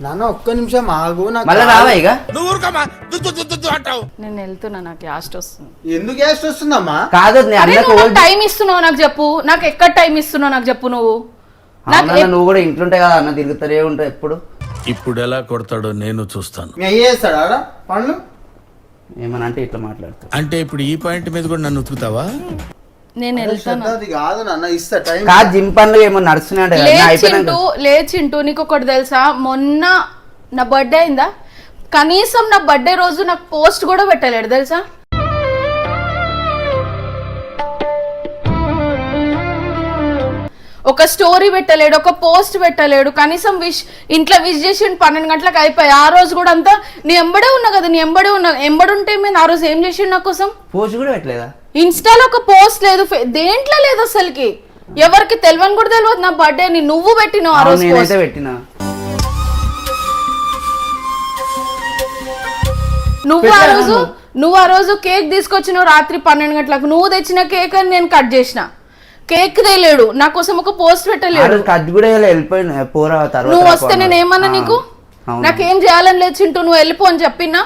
నాన్న ఒక్క నిమిషం ఆగు. మళ్ళీ రావా ఇక నేను వెళ్తున్నా, నాకు యాస్ట్ వస్తుంది. ఎందుకు గ్యాస్ట్ వస్తుందమ్మా? కాదు టైం ఇస్తున్నావు నాకు చెప్పు, నాకు ఎక్కడ టైం ఇస్తున్నావు నాకు చెప్పు. నువ్వు కూడా ఇంట్లుంటే కదా అన్న తిరుగుతారే ఉంటావు ఎప్పుడు. ఇప్పుడు ఎలా కొడతాడో నేను చూస్తాను. మీ అయ్య చేస్తాడా ఆడ పనులు? ఏమని అంటే ఇట్లా మాట్లాడుతా అంటే ఇప్పుడు ఈ పాయింట్ మీద కూడా నన్ను ఉతుకుతావా? నేను వెళ్తాను. అది కాదు నాన్న, ఇస్తా టైం. కాదు జిమ్ పనులు ఏమో నడుస్తున్నాయంటే లేచింటూ నీకు ఒకటి తెలుసా, మొన్న నా బర్త్డే అయిందా, కనీసం నా బర్త్డే రోజు నాకు పోస్ట్ కూడా పెట్టలేడు తెలుసా. ఒక స్టోరీ పెట్టలేడు, ఒక పోస్ట్ పెట్టలేడు, కనీసం ఇంట్లో విష్ చేసి 12 గంటలకు అయిపోయి. ఆ రోజు కూడా అంతా నీ ఎంబడే ఉన్నా కదా, నీ ఎంబడుంటే మేము ఆ రోజు ఏం చేసిండు నా కోసం? పోస్ట్ కూడా పెట్టలేదా? ఇన్స్టాలో ఒక పోస్ట్ లేదు, దేంట్లో లేదు అసలుకి. ఎవరికి తెలియని కూడా తెలియదు నా బర్త్డే అని. నువ్వు పెట్టినావు ఆ రోజు. పెట్టినా నువ్వు ఆ రోజు కేక్ తీసుకొచ్చినావు రాత్రి 12 గంటలకు. నువ్వు తెచ్చిన కేక్ అని నేను కట్ చేసిన. కేక్ తేలేడు నా కోసం, ఒక పోస్ట్ పెట్టలేడు. పోరా నువ్వు వస్తే నేను ఏమన్నా నీకు? నాకేం చేయాలని లేదు చింటూ, నువ్వు వెళ్ళిపో అని చెప్పినా.